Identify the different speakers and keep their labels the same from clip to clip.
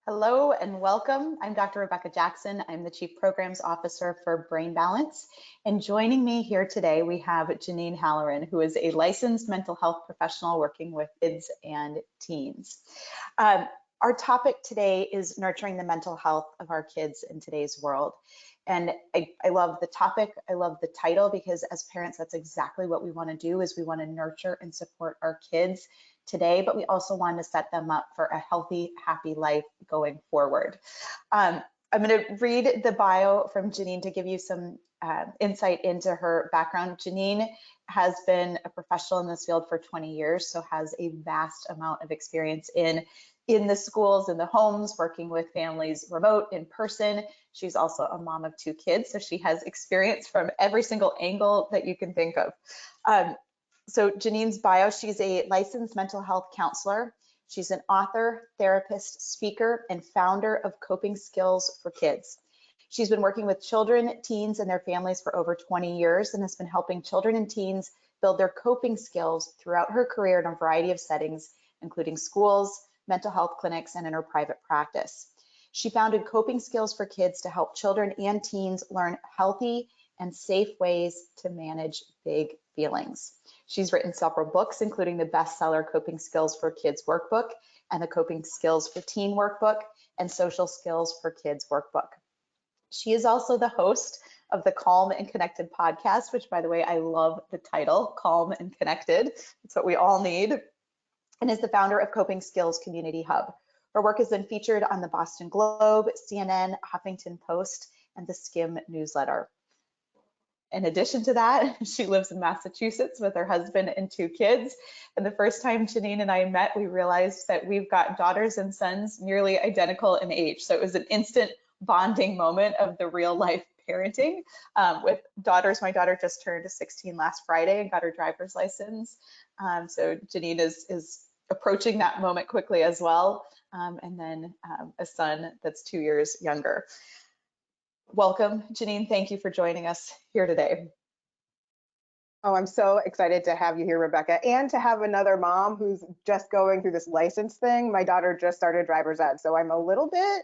Speaker 1: Hello and welcome. I'm Dr. Rebecca Jackson. I'm the Chief Programs Officer for Brain Balance. And joining me here today, we have Janine Halloran, who is a licensed mental health professional working with kids and teens. Our topic today is nurturing the mental health of our kids in today's world. And I love the topic, I love the title, because as parents, that's exactly what we want to do, is we want to nurture and support our kids today, but we also want to set them up for a healthy, happy life going forward. I'm going to read the bio from Janine to give you some insight into her background. Janine has been a professional in this field for 20 years, so has a vast amount of experience in the schools, in the homes, working with families remote, in person. She's also a mom of 2 kids, so she has experience from every single angle that you can think of. So Janine's bio, she's a licensed mental health counselor. She's an author, therapist, speaker, and founder of Coping Skills for Kids. She's been working with children, teens, and their families for over 20 years and has been helping children and teens build their coping skills throughout her career in a variety of settings, including schools, mental health clinics, and in her private practice. She founded Coping Skills for Kids to help children and teens learn healthy and safe ways to manage big feelings. She's written several books, including the bestseller Coping Skills for Kids workbook and the Coping Skills for Teen workbook and Social Skills for Kids workbook. She is also the host of the Calm and Connected podcast, which, by the way, I love the title, Calm and Connected. It's what we all need, and is the founder of Coping Skills Community Hub. Her work has been featured on the Boston Globe, CNN, Huffington Post, and the Skim newsletter. In addition to that, she lives in Massachusetts with her husband and 2 kids. And the first time Janine and I met, we realized that we've got daughters and sons nearly identical in age. So it was an instant bonding moment of the real life parenting with daughters. My daughter just turned 16 last Friday and got her driver's license. So Janine is approaching that moment quickly as well. And then a son that's 2 years younger. Welcome, Janine. Thank you for joining us here today.
Speaker 2: Oh, I'm so excited to have you here, Rebecca, and to have another mom who's just going through this license thing. My daughter just started driver's ed, so I'm a little bit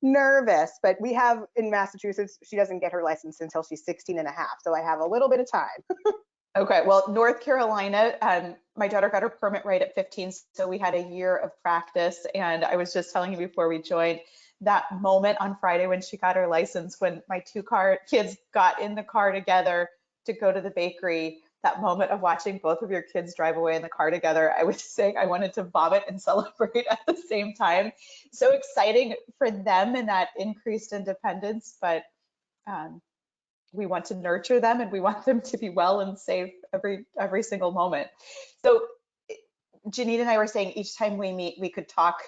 Speaker 2: nervous, but we have in Massachusetts, she doesn't get her license until she's 16 and a half, so I have a little bit of time.
Speaker 1: Okay, well, North Carolina, my daughter got her permit right at 15, so we had a year of practice, and I was just telling you before we joined, that moment on Friday when she got her license, when my 2 kids got in the car together to go to the bakery, that moment of watching both of your kids drive away in the car together, I was saying I wanted to vomit and celebrate at the same time. So exciting for them and that increased independence, but we want to nurture them and we want them to be well and safe every single moment. So Janine and I were saying each time we meet, we could talk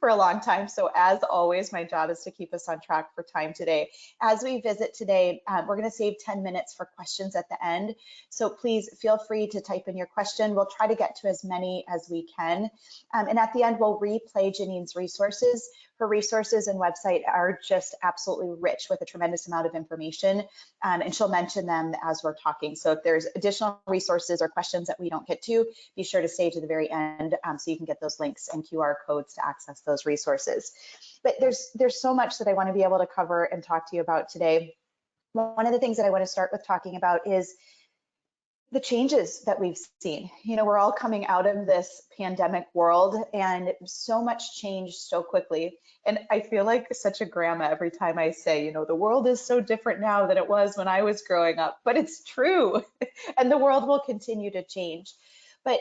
Speaker 1: for a long time. So as always, my job is to keep us on track for time today. As we visit today, we're going to save 10 minutes for questions at the end. So please feel free to type in your question. We'll try to get to as many as we can. And at the end, we'll replay Janine's resources. Her resources and website are just absolutely rich with a tremendous amount of information, and she'll mention them as we're talking. So if there's additional resources or questions that we don't get to, be sure to save to the very end so you can get those links and QR codes to access those resources. But there's so much that I want to be able to cover and talk to you about today. One of the things that I want to start with talking about is the changes that we've seen. You know, we're all coming out of this pandemic world and so much changed so quickly. And I feel like such a grandma every time I say, you know, the world is so different now than it was when I was growing up, but it's true. And the world will continue to change. But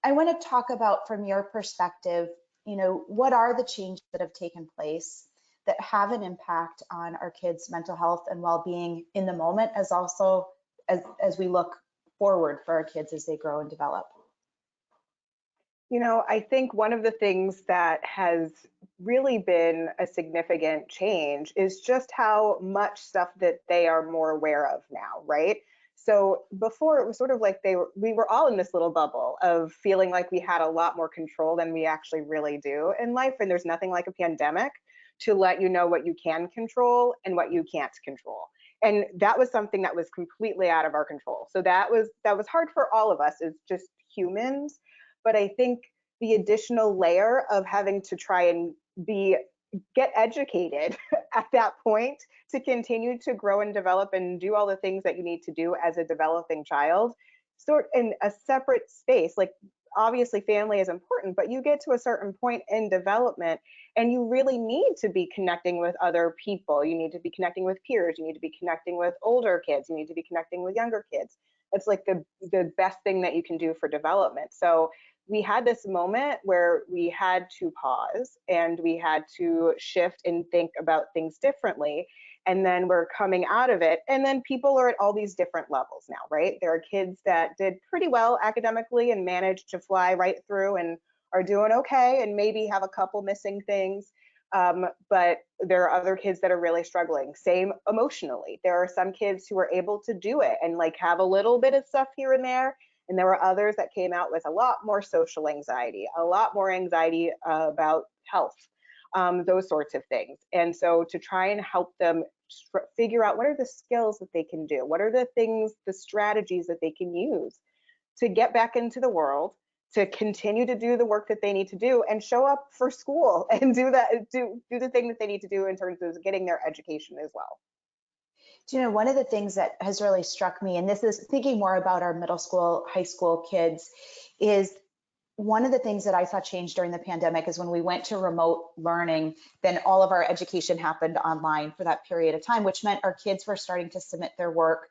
Speaker 1: I want to talk about, from your perspective, you know, what are the changes that have taken place that have an impact on our kids' mental health and well-being in the moment, as also as we look forward for our kids as they grow and develop?
Speaker 2: You know, I think one of the things that has really been a significant change is just how much stuff that they are more aware of now, right? So before, it was sort of like we were all in this little bubble of feeling like we had a lot more control than we actually really do in life, and there's nothing like a pandemic to let you know what you can control and what you can't control. And that was something that was completely out of our control. So that was hard for all of us as just humans. But I think the additional layer of having to try and get educated at that point to continue to grow and develop and do all the things that you need to do as a developing child, sort in a separate space. Like, obviously family is important, but you get to a certain point in development and you really need to be connecting with other people. You need to be connecting with peers. You need to be connecting with older kids. You need to be connecting with younger kids. It's like the best thing that you can do for development. So we had this moment where we had to pause and we had to shift and think about things differently. And then we're coming out of it. And then people are at all these different levels now, right? There are kids that did pretty well academically and managed to fly right through and are doing okay and maybe have a couple missing things. But there are other kids that are really struggling. Same emotionally. There are some kids who are able to do it and like have a little bit of stuff here and there. And there were others that came out with a lot more social anxiety, a lot more anxiety about health, those sorts of things. And so to try and help them figure out what are the skills that they can do, what are the things, the strategies that they can use to get back into the world, to continue to do the work that they need to do and show up for school and do the thing that they need to do in terms of getting their education as well.
Speaker 1: Do you know, one of the things that has really struck me, and this is thinking more about our middle school, high school kids, is one of the things that I saw change during the pandemic is when we went to remote learning, then all of our education happened online for that period of time, which meant our kids were starting to submit their work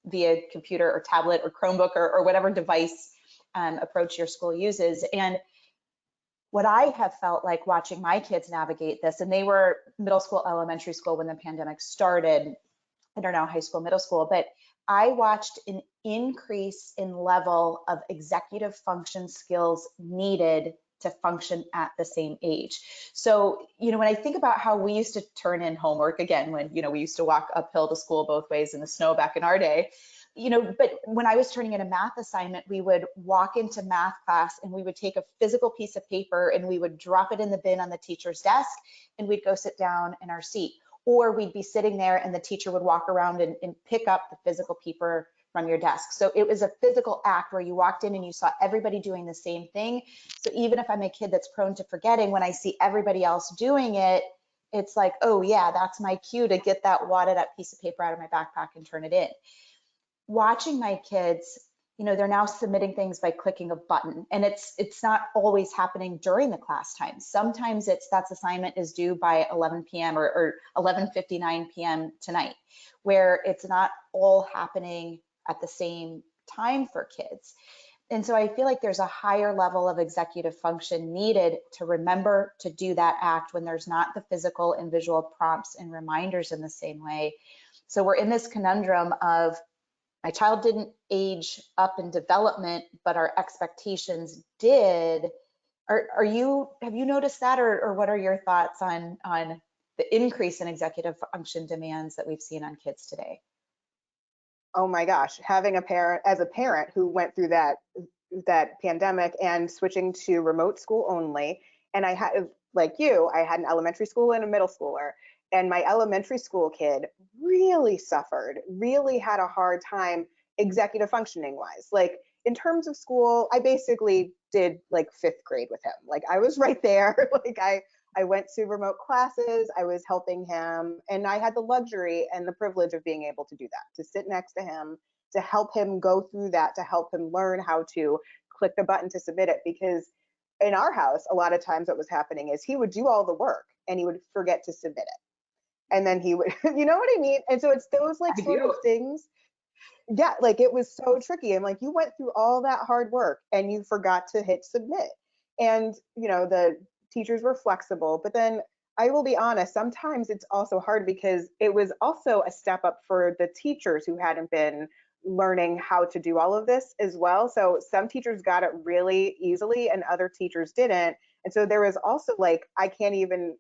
Speaker 1: via computer or tablet or Chromebook or whatever device approach your school uses. And what I have felt like watching my kids navigate this, and they were middle school, elementary school when the pandemic started, I don't know, high school, middle school, but I watched an increase in level of executive function skills needed to function at the same age. So, you know, when I think about how we used to turn in homework, again, when, you know, we used to walk uphill to school both ways in the snow back in our day, you know, but when I was turning in a math assignment, we would walk into math class and we would take a physical piece of paper and we would drop it in the bin on the teacher's desk and we'd go sit down in our seat. Or we'd be sitting there and the teacher would walk around and pick up the physical paper from your desk. So it was a physical act where you walked in and you saw everybody doing the same thing. So even if I'm a kid that's prone to forgetting, when I see everybody else doing it, it's like, oh yeah, that's my cue to get that wadded up piece of paper out of my backpack and turn it in. Watching my kids, you know, they're now submitting things by clicking a button, and it's not always happening during the class time. Sometimes it's that assignment is due by 11 p.m. or 11:59 p.m. tonight, where it's not all happening at the same time for kids. And so I feel like there's a higher level of executive function needed to remember to do that act when there's not the physical and visual prompts and reminders in the same way. So we're in this conundrum of, my child didn't age up in development, but our expectations did. Have you noticed that, or what are your thoughts on the increase in executive function demands that we've seen on kids today?
Speaker 2: Oh my gosh, having a parent who went through that pandemic and switching to remote school only, and I had, like you, I had an elementary school and a middle schooler. And my elementary school kid really suffered, really had a hard time executive functioning wise. Like in terms of school, I basically did like 5th grade with him. Like I was right there. Like I went to remote classes, I was helping him, and I had the luxury and the privilege of being able to do that, to sit next to him, to help him go through that, to help him learn how to click the button to submit it. Because in our house, a lot of times what was happening is he would do all the work and he would forget to submit it. And then he would, you know what I mean? And so it's those like sort of things. Yeah, like it was so tricky. I'm like, you went through all that hard work and you forgot to hit submit. And, you know, the teachers were flexible, but then I will be honest, sometimes it's also hard because it was also a step up for the teachers who hadn't been learning how to do all of this as well. So some teachers got it really easily and other teachers didn't. And so there was also like, I can't even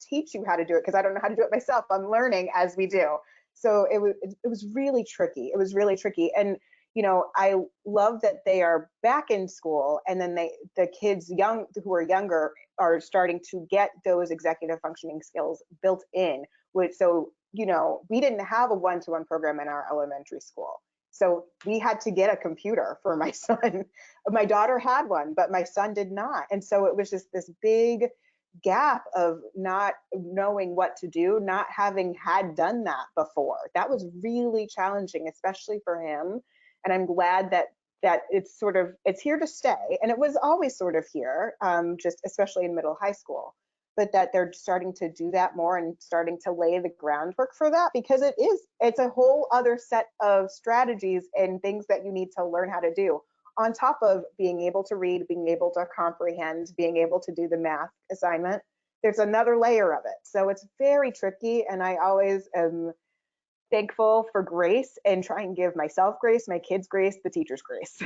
Speaker 2: teach you how to do it because I don't know how to do it myself. I'm learning as we do. So it was really tricky. It was really tricky. And you know, I love that they are back in school, and then the kids who are younger are starting to get those executive functioning skills built in. So you know, we didn't have a one-to-one program in our elementary school. So we had to get a computer for my son. My daughter had one, but my son did not. And so it was just this big gap of not knowing what to do, not having had done that before. That was really challenging, especially for him. And I'm glad that it's here to stay. And it was always sort of here, just especially in middle high school, but that they're starting to do that more and starting to lay the groundwork for that, because it's a whole other set of strategies and things that you need to learn how to do on top of being able to read, being able to comprehend, being able to do the math assignment. There's another layer of it. So it's very tricky. And I always am thankful for grace and try and give myself grace, my kids grace, the teachers grace.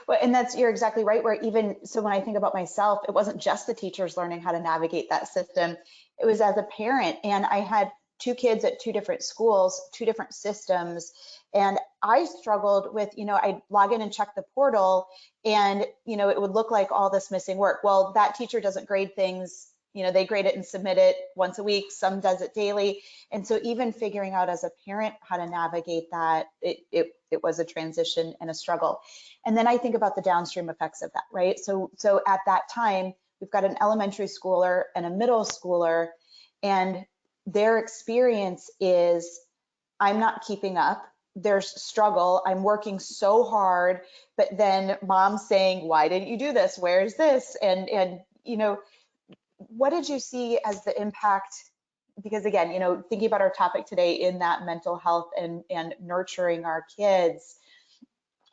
Speaker 1: Well, and you're exactly right. Where even so, when I think about myself, it wasn't just the teachers learning how to navigate that system. It was as a parent, and I had two kids at two different schools, two different systems. And I struggled with, I'd log in and check the portal, and, it would look like all this missing work. Well, that teacher doesn't grade things, they grade it and submit it once a week, some does it daily. And so even figuring out as a parent how to navigate that, it was a transition and a struggle. And then I think about the downstream effects of that, right? So at that time, we've got an elementary schooler and a middle schooler, and their experience is, I'm not keeping up. There's struggle. I'm working so hard, but then mom's saying, why didn't you do this? Where's this? And what did you see as the impact? Because again, thinking about our topic today in that mental health and nurturing our kids,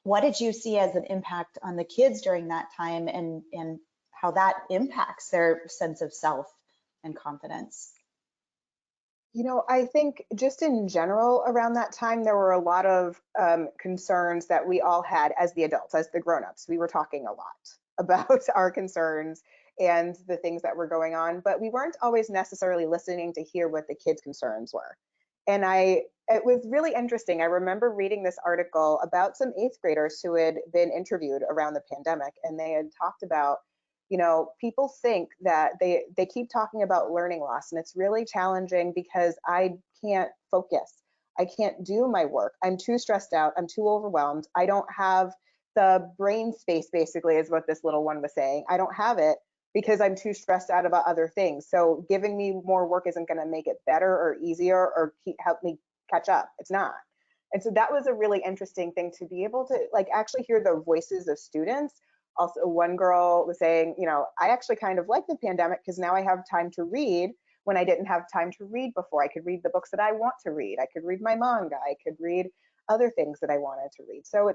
Speaker 1: what did you see as an impact on the kids during that time, and how that impacts their sense of self and confidence?
Speaker 2: I think just in general around that time, there were a lot of concerns that we all had as the adults, as the grownups. We were talking a lot about our concerns and the things that were going on, but we weren't always necessarily listening to hear what the kids' concerns were. And it was really interesting. I remember reading this article about some 8th graders who had been interviewed around the pandemic, and they had talked about, people think that they keep talking about learning loss, and it's really challenging because I can't focus. I can't do my work. I'm too stressed out. I'm too overwhelmed. I don't have the brain space, basically, is what this little one was saying. I don't have it because I'm too stressed out about other things. So giving me more work isn't going to make it better or easier or help me catch up. It's not. And so that was a really interesting thing, to be able to actually hear the voices of students. Also, one girl was saying, I actually kind of like the pandemic because now I have time to read when I didn't have time to read before. I could read the books that I want to read. I could read my manga. I could read other things that I wanted to read. So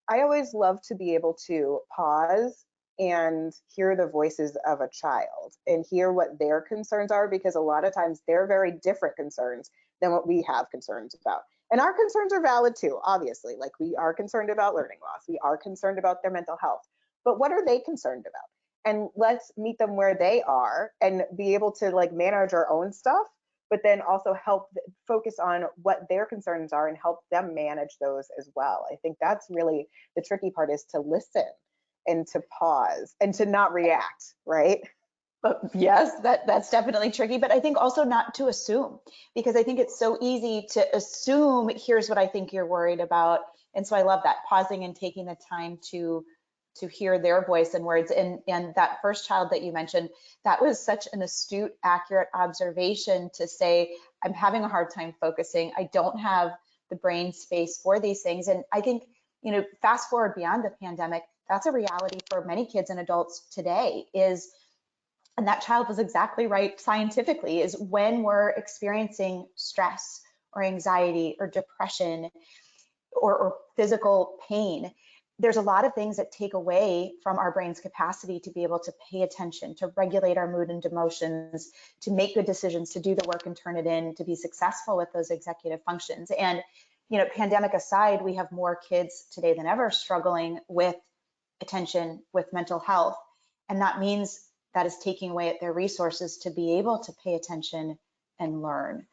Speaker 2: I always love to be able to pause and hear the voices of a child and hear what their concerns are, because a lot of times they're very different concerns than what we have concerns about. And our concerns are valid too, obviously. Like, we are concerned about learning loss. We are concerned about their mental health. But what are they concerned about? And let's meet them where they are and be able to manage our own stuff, but then also help focus on what their concerns are and help them manage those as well. I think that's really the tricky part, is to listen and to pause and to not react, right?
Speaker 1: But yes, that's definitely tricky, but I think also not to assume, because I think it's so easy to assume, here's what I think you're worried about. And so I love that, pausing and taking the time to hear their voice and words. And that first child that you mentioned, that was such an astute, accurate observation to say, I'm having a hard time focusing. I don't have the brain space for these things. And I think, fast forward beyond the pandemic, that's a reality for many kids and adults today, and that child was exactly right scientifically, is when we're experiencing stress or anxiety or depression or physical pain, there's a lot of things that take away from our brain's capacity to be able to pay attention, to regulate our mood and emotions, to make good decisions, to do the work and turn it in, to be successful with those executive functions. And, pandemic aside, we have more kids today than ever struggling with attention, with mental health. And that means that is taking away at their resources to be able to pay attention and learn.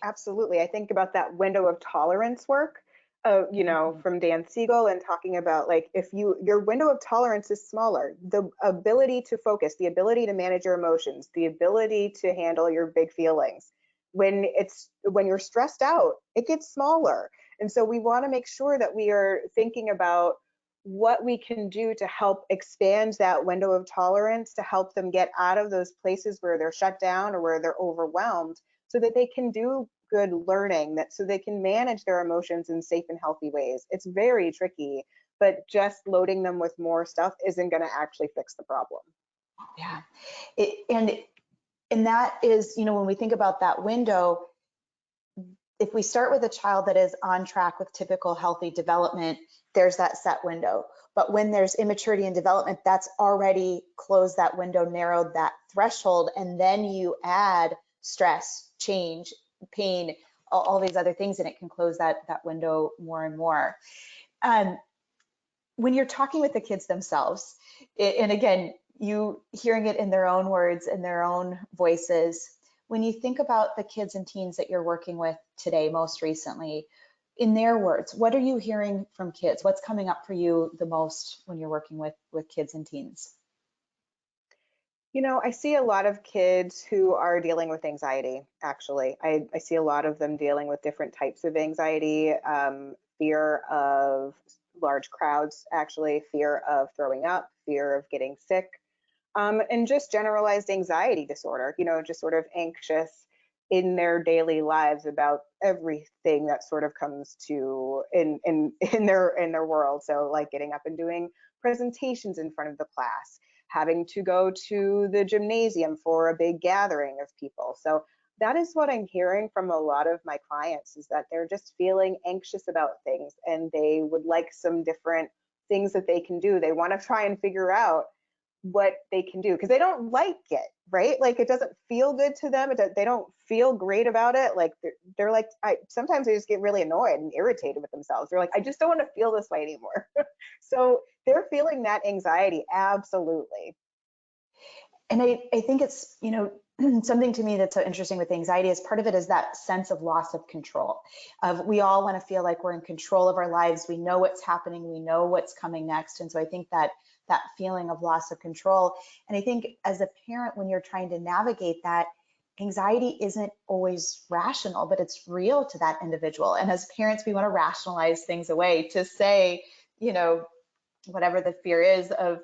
Speaker 2: Absolutely. I think about that window of tolerance work, from Dan Siegel, and talking about if your window of tolerance is smaller, the ability to focus, the ability to manage your emotions, the ability to handle your big feelings. When you're stressed out, it gets smaller. And so we want to make sure that we are thinking about what we can do to help expand that window of tolerance to help them get out of those places where they're shut down or where they're overwhelmed, so that they can do good learning, that so they can manage their emotions in safe and healthy ways. It's very tricky, but just loading them with more stuff isn't going to actually fix the problem.
Speaker 1: Yeah. And that is, when we think about that window, if we start with a child that is on track with typical healthy development, there's that set window. But when there's immaturity in development, that's already closed that window, narrowed that threshold, and then you add stress, change, pain, all these other things, and it can close that window more and more. When you're talking with the kids themselves, and again, you hearing it in their own words, in their own voices, when you think about the kids and teens that you're working with today, most recently, in their words, what are you hearing from kids? What's coming up for you the most when you're working with kids and teens?
Speaker 2: I see a lot of kids who are dealing with anxiety, actually. I see a lot of them dealing with different types of anxiety, fear of large crowds, actually, fear of throwing up, fear of getting sick, and just generalized anxiety disorder, just sort of anxious in their daily lives about everything that sort of comes to in their world. So like getting up and doing presentations in front of the class, having to go to the gymnasium for a big gathering of people. So that is what I'm hearing from a lot of my clients, is that they're just feeling anxious about things and they would like some different things that they can do. They want to try and figure out what they can do because they don't like it, right? Like it doesn't feel good to them. They don't feel great about it. Like they're like, sometimes they just get really annoyed and irritated with themselves. They're like, I just don't want to feel this way anymore. So they're feeling that anxiety, absolutely.
Speaker 1: And I think it's, something to me that's so interesting with anxiety is part of it is that sense of loss of control. Of we all want to feel like we're in control of our lives. We know what's happening. We know what's coming next. And so I think that feeling of loss of control. And I think as a parent, when you're trying to navigate that, anxiety isn't always rational, but it's real to that individual. And as parents, we want to rationalize things away to say, whatever the fear is of,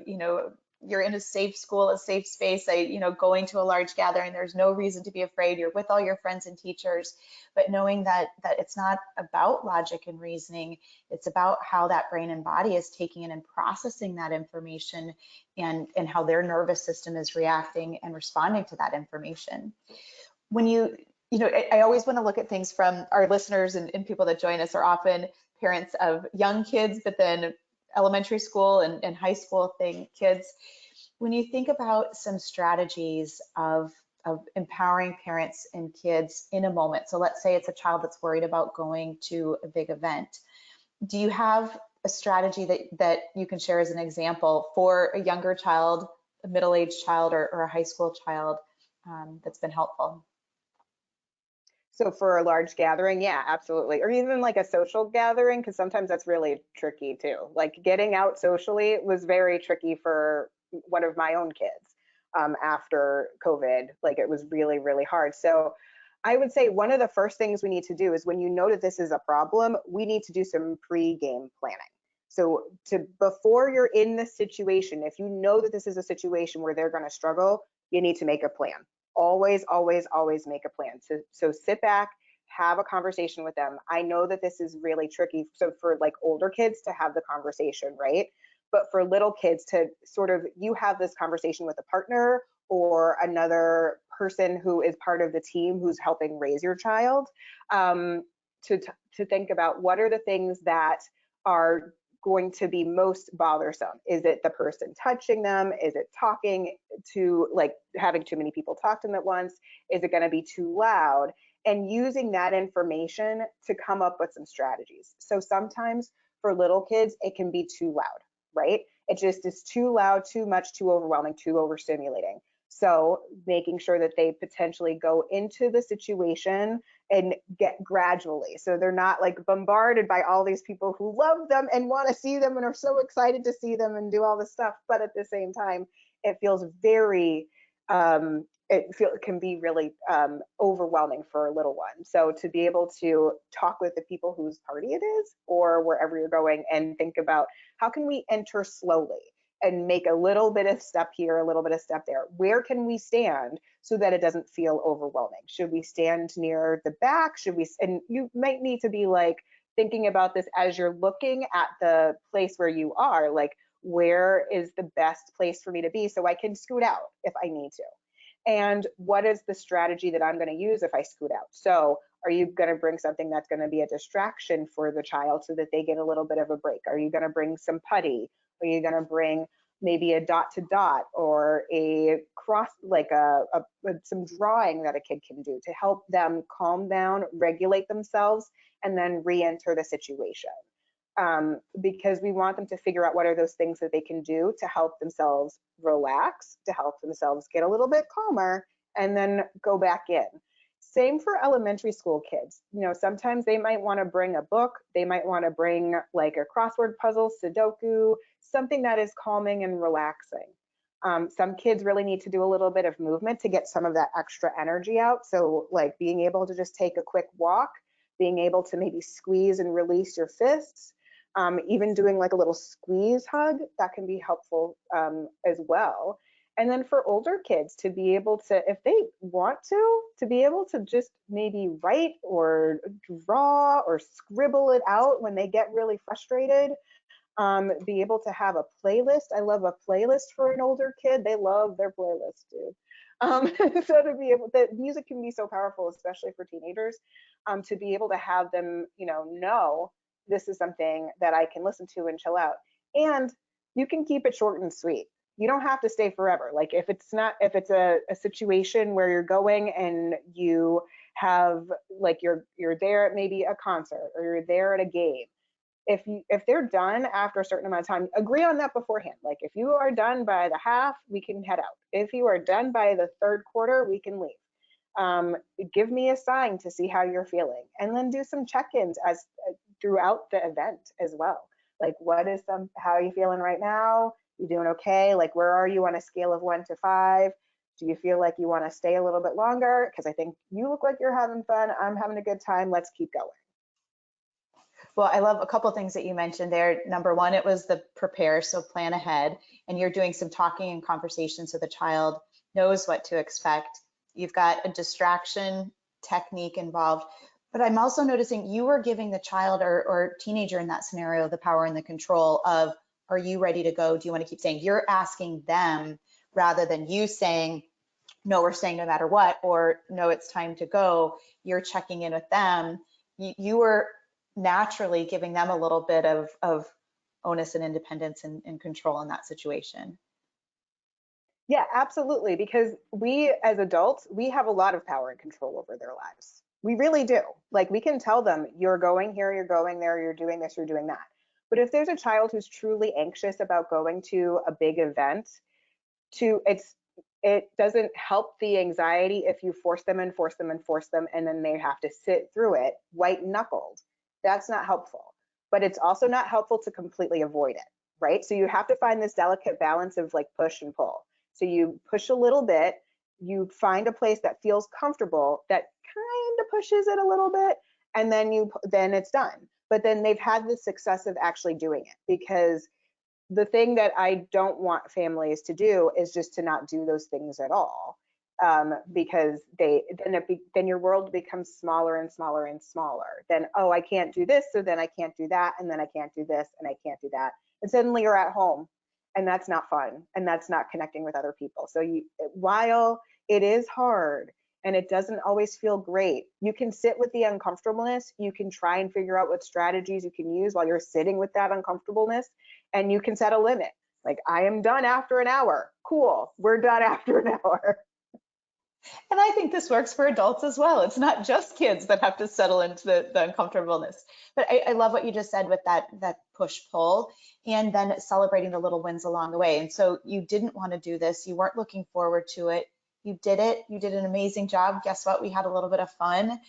Speaker 1: you're in a safe school, a safe space, going to a large gathering, there's no reason to be afraid. You're with all your friends and teachers, but knowing that it's not about logic and reasoning, it's about how that brain and body is taking in and processing that information and how their nervous system is reacting and responding to that information. When I always want to look at things from our listeners and people that join us are often parents of young kids, but then elementary school and high school kids. When you think about some strategies of empowering parents and kids in a moment, so let's say it's a child that's worried about going to a big event, do you have a strategy that you can share as an example for a younger child, a middle-aged child, or a high school child that's been helpful?
Speaker 2: So for a large gathering, yeah, absolutely. Or even like a social gathering, because sometimes that's really tricky too. Like getting out socially was very tricky for one of my own kids after COVID. Like it was really, really hard. So I would say one of the first things we need to do is when you know that this is a problem, we need to do some pre-game planning. So before you're in this situation, if you know that this is a situation where they're going to struggle, you need to make a plan. Always, always, always make a plan. So sit back, have a conversation with them. I know that this is really tricky. So for like older kids to have the conversation, right? But for little kids to sort of, you have this conversation with a partner or another person who is part of the team who's helping raise your child, to think about what are the things that are going to be most bothersome. Is it the person touching them? Is it talking to, like having too many people talk to them at once? Is it going to be too loud? And using that information to come up with some strategies. So sometimes for little kids, it can be too loud, right? It just is too loud, too much, too overwhelming, too overstimulating. So making sure that they potentially go into the situation and get gradually. So they're not like bombarded by all these people who love them and want to see them and are so excited to see them and do all this stuff. But at the same time, it feels very it can be really overwhelming for a little one. So to be able to talk with the people whose party it is or wherever you're going and think about how can we enter slowly and make a little bit of step here, a little bit of step there. Where can we stand so that it doesn't feel overwhelming? Should we stand near the back? Should we, and you might need to be like thinking about this as you're looking at the place where you are, like where is the best place for me to be so I can scoot out if I need to? And what is the strategy that I'm going to use if I scoot out? So are you going to bring something that's going to be a distraction for the child so that they get a little bit of a break? Are you going to bring some putty? Are you going to bring maybe a dot to dot or a cross, like some drawing that a kid can do to help them calm down, regulate themselves, and then re-enter the situation? Because we want them to figure out what are those things that they can do to help themselves relax, to help themselves get a little bit calmer, and then go back in. Same for elementary school kids. You know, sometimes they might want to bring a book, they might want to bring like a crossword puzzle, Sudoku, something that is calming and relaxing. Some kids really need to do a little bit of movement to get some of that extra energy out. So like being able to just take a quick walk, being able to maybe squeeze and release your fists, even doing like a little squeeze hug, that can be helpful as well. And then for older kids to be able to, if they want to be able to just maybe write or draw or scribble it out when they get really frustrated, be able to have a playlist. I love a playlist for an older kid. They love their playlist, dude. So to be able, that music can be so powerful, especially for teenagers, to be able to have them, know this is something that I can listen to and chill out. And you can keep it short and sweet. You don't have to stay forever. Like if it's a situation where you're going and you have like you're there at maybe a concert or you're there at a game, if they're done after a certain amount of time, agree on that beforehand. Like if you are done by the half, we can head out. If you are done by the third quarter, we can leave. Give me a sign to see how you're feeling, and then do some check-ins as throughout the event as well. Like how are you feeling right now? You doing okay? Like where are you on a scale of 1 to 5? Do you feel like you want to stay a little bit longer? Because I think you look like you're having fun. I'm having a good time. Let's keep going.
Speaker 1: Well, I love a couple of things that you mentioned there. Number one, it was the prepare, so plan ahead, and you're doing some talking and conversation so the child knows what to expect. You've got a distraction technique involved, but I'm also noticing you are giving the child or teenager in that scenario the power and the control of, are you ready to go? Do you want to keep staying? You're asking them rather than you saying, no, we're staying no matter what, or no, it's time to go. You're checking in with them. You were naturally giving them a little bit of onus and independence and control in that situation.
Speaker 2: Yeah, absolutely. Because we as adults, we have a lot of power and control over their lives. We really do. Like we can tell them, you're going here, you're going there, you're doing this, you're doing that. But if there's a child who's truly anxious about going to a big event, it doesn't help the anxiety if you force them and force them and force them, and then they have to sit through it white knuckled. That's not helpful. But it's also not helpful to completely avoid it, right? So you have to find this delicate balance of like push and pull. So you push a little bit, you find a place that feels comfortable, that kind of pushes it a little bit, and then it's done. But then they've had the success of actually doing it, because the thing that I don't want families to do is just to not do those things at all, because then your world becomes smaller and smaller and smaller. Then, oh, I can't do this, so then I can't do that, and then I can't do this, and I can't do that. And suddenly you're at home, and that's not fun, and that's not connecting with other people. So while it is hard and it doesn't always feel great, you can sit with the uncomfortableness. You can try and figure out what strategies you can use while you're sitting with that uncomfortableness, and you can set a limit. Like, I am done after an hour. Cool, we're done after an hour.
Speaker 1: And I think this works for adults as well. It's not just kids that have to settle into the uncomfortableness. But I love what you just said with that push-pull, and then celebrating the little wins along the way. And so you didn't want to do this. You weren't looking forward to it. You did it. You did an amazing job. Guess what? We had a little bit of fun.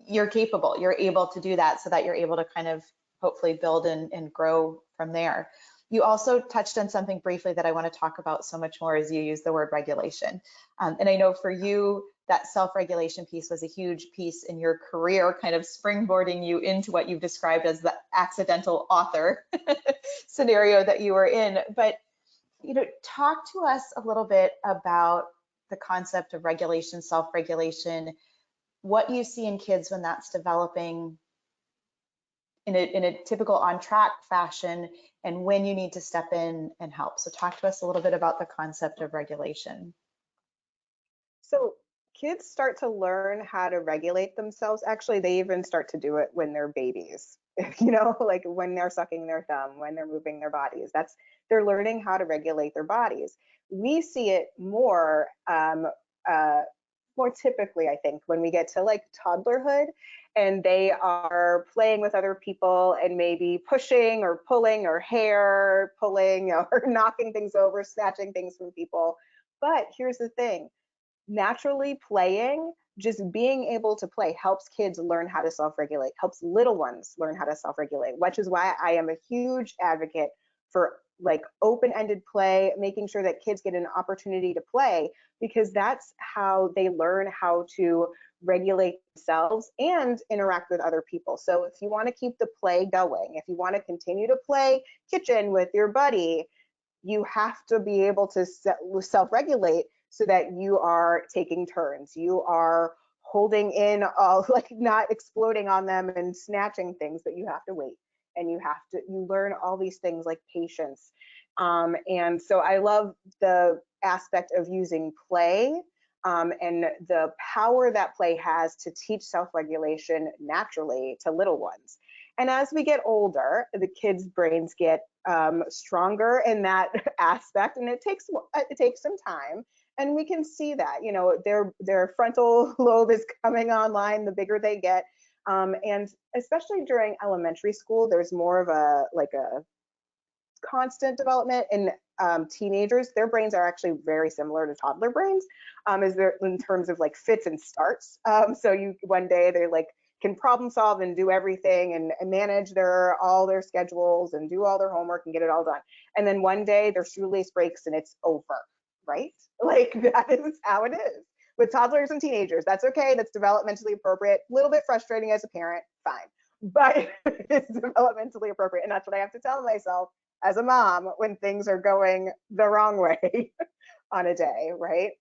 Speaker 1: You're capable. You're able to do that, so that you're able to kind of hopefully build and grow from there. You also touched on something briefly that I want to talk about so much more as you use the word regulation. And I know for you, that self-regulation piece was a huge piece in your career, kind of springboarding you into what you've described as the accidental author scenario that you were in. But, talk to us a little bit about the concept of regulation, self-regulation, what you see in kids when that's developing in a typical on-track fashion, and when you need to step in and help. So talk to us a little bit about the concept of regulation.
Speaker 2: So kids start to learn how to regulate themselves. Actually, they even start to do it when they're babies, like when they're sucking their thumb, when they're moving their bodies. They're learning how to regulate their bodies. We see it more typically, I think, when we get to like toddlerhood and they are playing with other people and maybe pushing or pulling or hair pulling or knocking things over, snatching things from people. But here's the thing, naturally playing, just being able to play helps kids learn how to self-regulate, helps little ones learn how to self-regulate, which is why I am a huge advocate for like open-ended play, making sure that kids get an opportunity to play, because that's how they learn how to regulate themselves and interact with other people. So if you want to keep the play going, if you want to continue to play kitchen with your buddy, you have to be able to self-regulate so that you are taking turns, you are holding in all, like not exploding on them and snatching things, but you have to wait. And you learn all these things like patience. And so I love the aspect of using play and the power that play has to teach self-regulation naturally to little ones. And as we get older, the kids' brains get stronger in that aspect, and it takes some time. And we can see that, their frontal lobe is coming online the bigger they get. And especially during elementary school, there's more of a constant development. In teenagers, their brains are actually very similar to toddler brains, in terms of like fits and starts. So one day they like can problem solve and do everything and manage all their schedules and do all their homework and get it all done. And then one day their shoelace breaks and it's over, right? Like that is how it is. With toddlers and teenagers, that's okay. That's developmentally appropriate. A little bit frustrating as a parent, fine. But it's developmentally appropriate. And that's what I have to tell myself as a mom when things are going the wrong way on a day, right?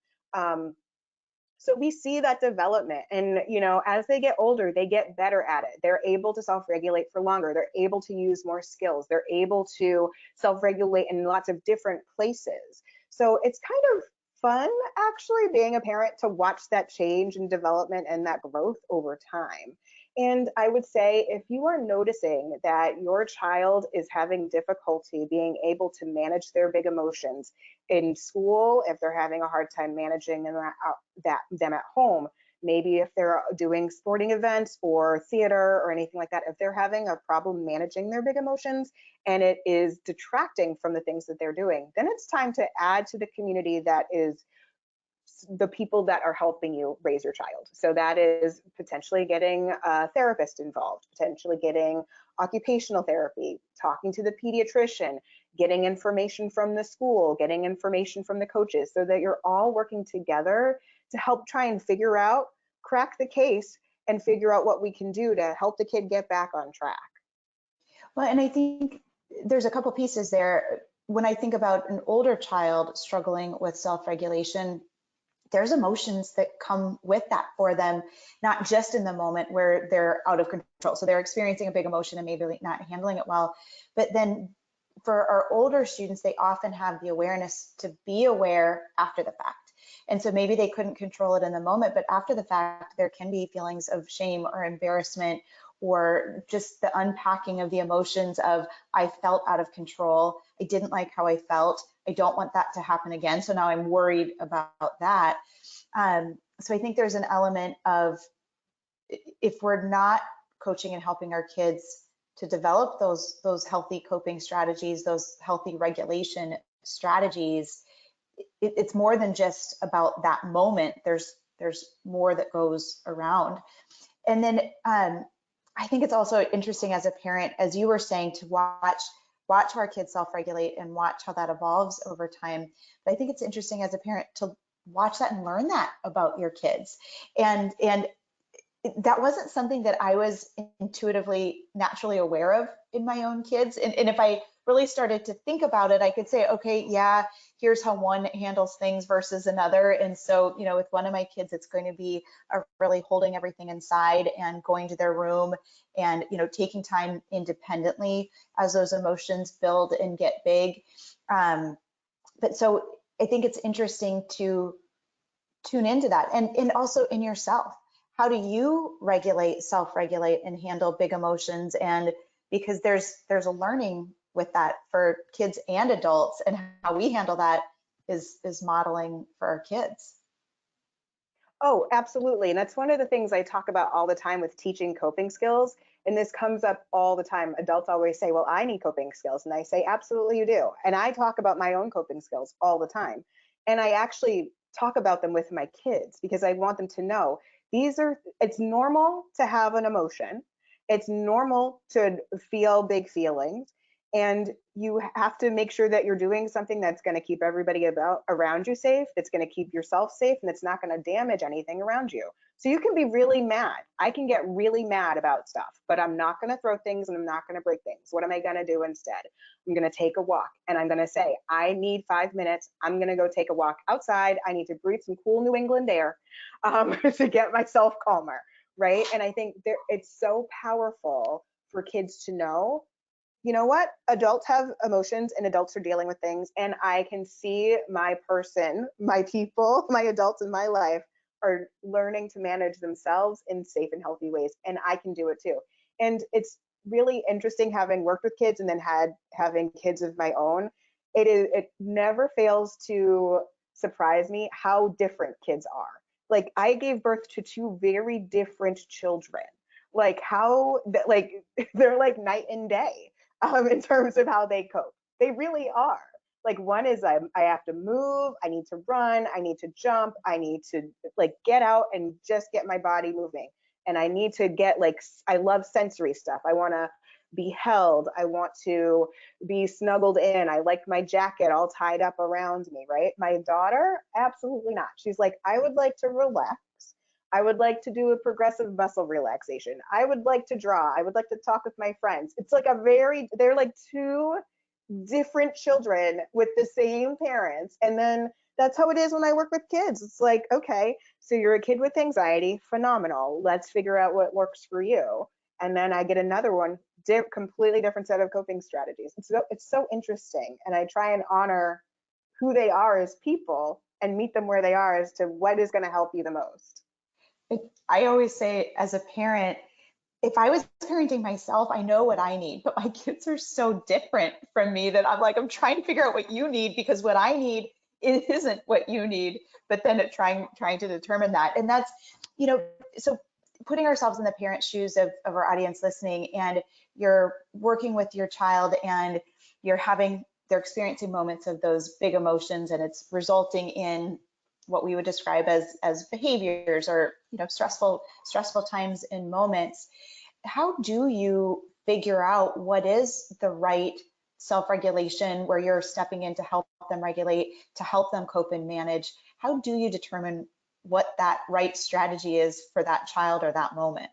Speaker 2: So we see that development, and as they get older, they get better at it. They're able to self-regulate for longer. They're able to use more skills. They're able to self-regulate in lots of different places. So it's kind of fun, actually, being a parent, to watch that change and development and that growth over time. And I would say if you are noticing that your child is having difficulty being able to manage their big emotions in school, if they're having a hard time managing them at home, maybe if they're doing sporting events or theater or anything like that, if they're having a problem managing their big emotions and it is detracting from the things that they're doing, then it's time to add to the community that is the people that are helping you raise your child. So that is potentially getting a therapist involved, potentially getting occupational therapy, talking to the pediatrician, getting information from the school, getting information from the coaches, so that you're all working together to help try and crack the case and figure out what we can do to help the kid get back on track.
Speaker 1: Well, and I think there's a couple pieces there. When I think about an older child struggling with self-regulation, there's emotions that come with that for them, not just in the moment where they're out of control. So they're experiencing a big emotion and maybe not handling it well. But then for our older students, they often have the awareness to be aware after the fact. And so maybe they couldn't control it in the moment, but after the fact, there can be feelings of shame or embarrassment, or just the unpacking of the emotions of, I felt out of control. I didn't like how I felt. I don't want that to happen again. So now I'm worried about that. So I think there's an element of, if we're not coaching and helping our kids to develop those healthy coping strategies, those healthy regulation strategies, it's more than just about that moment. There's more that goes around. And then I think it's also interesting as a parent, as you were saying, to watch watch how our kids self-regulate and watch how that evolves over time. But I think it's interesting as a parent to watch that and learn that about your kids. And that wasn't something that I was intuitively, naturally aware of in my own kids. And if I really started to think about it, I could say, okay, yeah, here's how one handles things versus another. And so, you know, with one of my kids, it's going to be really holding everything inside and going to their room and, you know, taking time independently as those emotions build and get big. But so I think it's interesting to tune into that, and also in yourself. How do you regulate, self-regulate, and handle big emotions? And because there's a learning with that for kids and adults, and how we handle that is modeling for our kids.
Speaker 2: Oh, absolutely. And that's one of the things I talk about all the time with teaching coping skills. And this comes up all the time. Adults always say, well, I need coping skills. And I say, absolutely, you do. And I talk about my own coping skills all the time. And I actually talk about them with my kids because I want them to know it's normal to have an emotion. It's normal to feel big feelings. And you have to make sure that you're doing something that's going to keep everybody around you safe, that's going to keep yourself safe, and that's not going to damage anything around you. So you can be really mad. I can get really mad about stuff, but I'm not going to throw things and I'm not going to break things. What am I going to do instead? I'm going to take a walk, and I'm going to say, I need 5 minutes. I'm going to go take a walk outside. I need to breathe some cool New England air to get myself calmer, right? And I think it's so powerful for kids to know, you know what? Adults have emotions and adults are dealing with things. And I can see my person, my people, my adults in my life are learning to manage themselves in safe and healthy ways. And I can do it too. And it's really interesting having worked with kids and then having kids of my own. It never fails to surprise me how different kids are. Like, I gave birth to two very different children. Like they're like night and day. In terms of how they cope. They really are. Like, one is I have to move, I need to run, I need to jump, I need to like get out and just get my body moving. And I need to get I love sensory stuff. I want to be held. I want to be snuggled in. I like my jacket all tied up around me, right? My daughter, absolutely not. She's like, I would like to relax. I would like to do a progressive muscle relaxation. I would like to draw. I would like to talk with my friends. It's like they're like two different children with the same parents. And then that's how it is when I work with kids. It's like, okay, so you're a kid with anxiety, phenomenal. Let's figure out what works for you. And then I get another one, completely different set of coping strategies. It's so interesting. And I try and honor who they are as people and meet them where they are as to what is going to help you the most.
Speaker 1: I always say, as a parent, if I was parenting myself, I know what I need, but my kids are so different from me that I'm trying to figure out what you need, because what I need isn't what you need, but then trying to determine that. And that's, you know, so putting ourselves in the parent shoes of our audience listening, and you're working with your child and they're experiencing moments of those big emotions, and it's resulting in what we would describe as behaviors, or, you know, stressful times and moments. How do you figure out what is the right self-regulation, where you're stepping in to help them regulate, to help them cope and manage? How do you determine what that right strategy is for that child or that moment?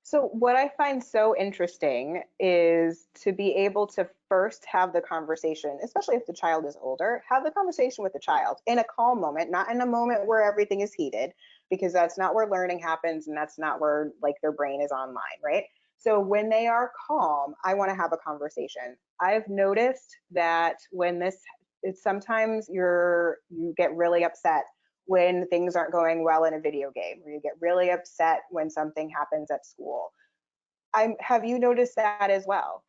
Speaker 2: So what I find so interesting is to be able to first have the conversation, especially if the child is older, have the conversation with the child in a calm moment, not in a moment where everything is heated, because that's not where learning happens and that's not where like their brain is online, right? So when they are calm, I want to have a conversation. I've noticed that sometimes you get really upset when things aren't going well in a video game, or you get really upset when something happens at school. Have you noticed that as well?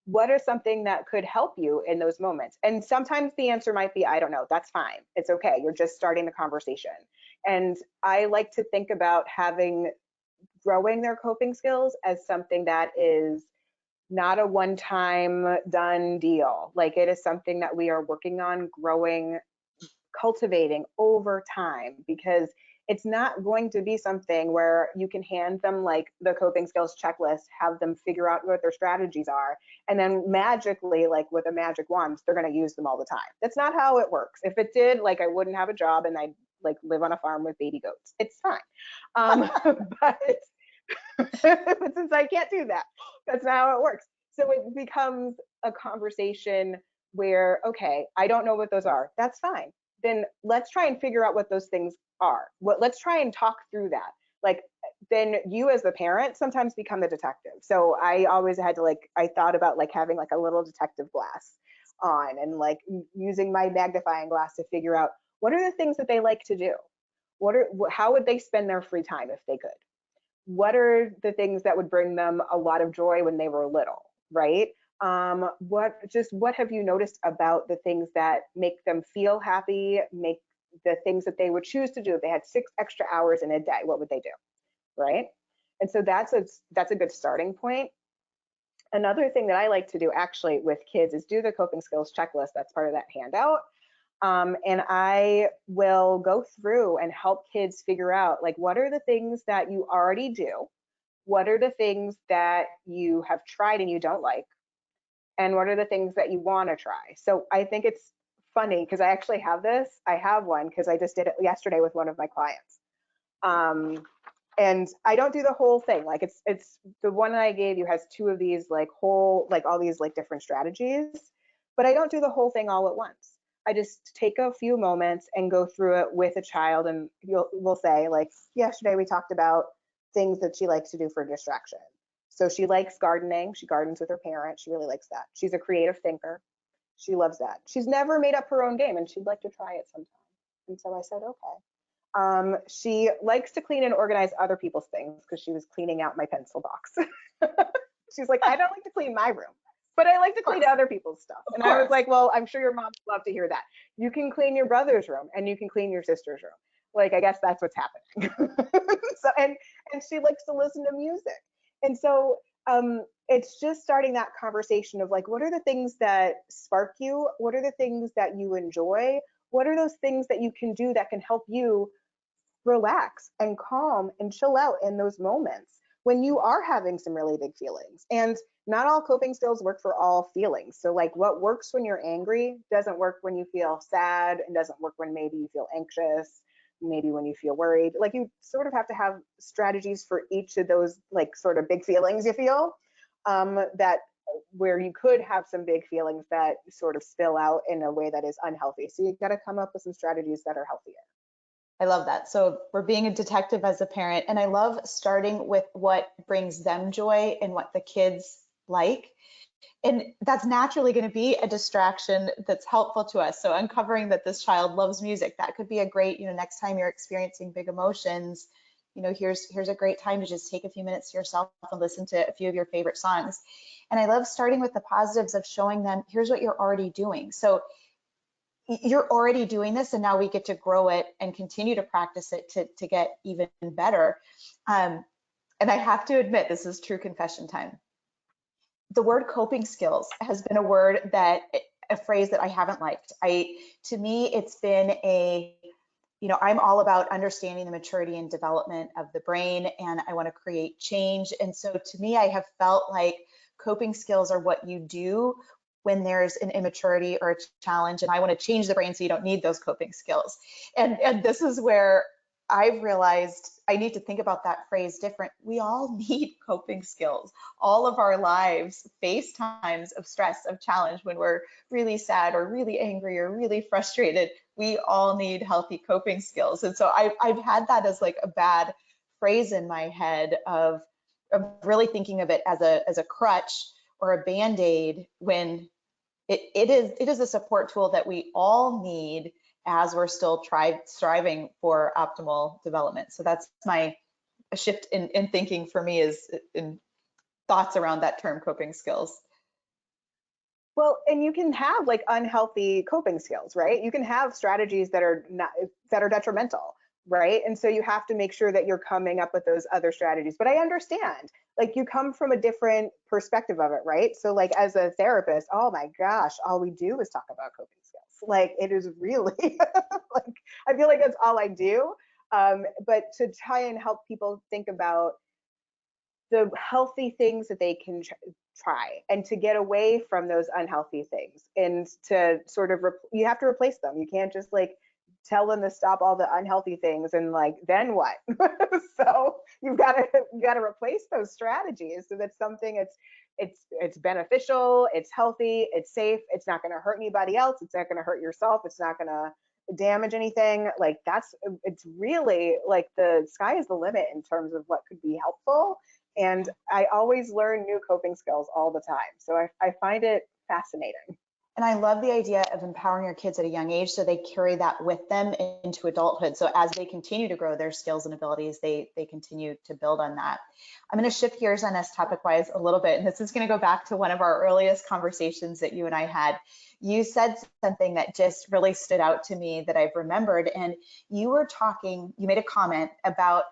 Speaker 2: What are something that could help you in those moments? And sometimes the answer might be, I don't know, that's fine. It's okay. You're just starting the conversation. And I like to think about growing their coping skills as something that is not a one-time done deal. Like, it is something that we are working on growing, cultivating over time, because It's not going to be something where you can hand them like the coping skills checklist, have them figure out what their strategies are, and then magically, like with a magic wand, they're going to use them all the time. That's not how it works. If it did, like I wouldn't have a job and I'd like live on a farm with baby goats. It's fine. But since I can't do that, that's not how it works. So it becomes a conversation where, okay, I don't know what those are. That's fine. Then let's try and figure out what those things are. Let's try and talk through that. Like, then you as the parent sometimes become the detective. So I always had to like, I thought about like having like a little detective glass on and like using my magnifying glass to figure out what are the things that they like to do? How would they spend their free time if they could? What are the things that would bring them a lot of joy when they were little, right? What have you noticed about the things that make them feel happy, make the things that they would choose to do if they had 6 extra hours in a day? What would they do, right? And so that's a good starting point. Another thing that I like to do actually with kids is do the coping skills checklist. That's part of that handout. And I will go through and help kids figure out like, what are the things that you already do? What are the things that you have tried and you don't like? And what are the things that you want to try? So I think it's funny because I actually have this. I have one because I just did it yesterday with one of my clients. And I don't do the whole thing. Like it's the one that I gave you has 2 of these like all these like different strategies, but I don't do the whole thing all at once. I just take a few moments and go through it with a child, and we'll say like yesterday we talked about things that she likes to do for distraction. So she likes gardening. She gardens with her parents. She really likes that. She's a creative thinker. She loves that. She's never made up her own game and she'd like to try it sometime. And so I said, okay. She likes to clean and organize other people's things because she was cleaning out my pencil box. She's like, I don't like to clean my room, but I like to clean other people's stuff. And I was like, well, I'm sure your mom would love to hear that. You can clean your brother's room and you can clean your sister's room. Like, I guess that's what's happening. So, and she likes to listen to music. And so it's just starting that conversation of like, what are the things that spark you? What are the things that you enjoy? What are those things that you can do that can help you relax and calm and chill out in those moments when you are having some really big feelings? And not all coping skills work for all feelings. So like what works when you're angry doesn't work when you feel sad, and doesn't work when maybe you feel anxious, maybe when you feel worried. Like you sort of have to have strategies for each of those like sort of big feelings you feel, that where you could have some big feelings that sort of spill out in a way that is unhealthy. So you've got to come up with some strategies that are healthier.
Speaker 1: I love that. So we're being a detective as a parent, and I love starting with what brings them joy and what the kids like. And that's naturally going to be a distraction that's helpful to us. So uncovering that this child loves music, that could be a great, next time you're experiencing big emotions, here's a great time to just take a few minutes to yourself and listen to a few of your favorite songs. And I love starting with the positives of showing them, here's what you're already doing. So you're already doing this, and now we get to grow it and continue to practice it to get even better. And I have to admit, this is true confession time. The word coping skills has been a phrase that I haven't liked. To me, it's been I'm all about understanding the maturity and development of the brain, and I want to create change. And so to me, I have felt like coping skills are what you do when there's an immaturity or a challenge, and I want to change the brain so you don't need those coping skills. And this is where I've realized I need to think about that phrase different. We all need coping skills. All of our lives face times of stress, of challenge, when we're really sad or really angry or really frustrated. We all need healthy coping skills. And so I've had that as like a bad phrase in my head of really thinking of it as a crutch or a Band-Aid, when it is a support tool that we all need as we're still striving for optimal development. So that's a shift in thinking for me, is in thoughts around that term coping skills.
Speaker 2: Well, and you can have like unhealthy coping skills, right? You can have strategies that are detrimental, right? And so you have to make sure that you're coming up with those other strategies. But I understand, like you come from a different perspective of it, right? So like as a therapist, oh my gosh, all we do is talk about coping skills. Like it is really like, I feel like that's all I do. but to try and help people think about the healthy things that they can try and to get away from those unhealthy things and to sort of you have to replace them. You can't just like tell them to stop all the unhealthy things and like then what? So you've got to replace those strategies so that something it's beneficial, it's healthy, it's safe, it's not going to hurt anybody else, it's not going to hurt yourself, it's not going to damage anything. Like it's really like the sky is the limit in terms of what could be helpful. And I always learn new coping skills all the time. So I find it fascinating.
Speaker 1: And I love the idea of empowering your kids at a young age so they carry that with them into adulthood. So as they continue to grow their skills and abilities, they continue to build on that. I'm going to shift gears on us topic-wise a little bit. And this is going to go back to one of our earliest conversations that you and I had. You said something that just really stood out to me that I've remembered. And you made a comment about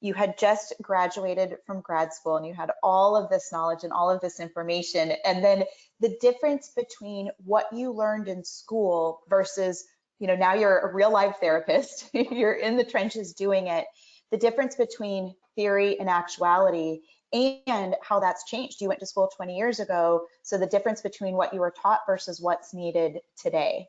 Speaker 1: you had just graduated from grad school and you had all of this knowledge and all of this information. And then the difference between what you learned in school versus, now you're a real life therapist, you're in the trenches doing it, the difference between theory and actuality and how that's changed. You went to school 20 years ago. So the difference between what you were taught versus what's needed today.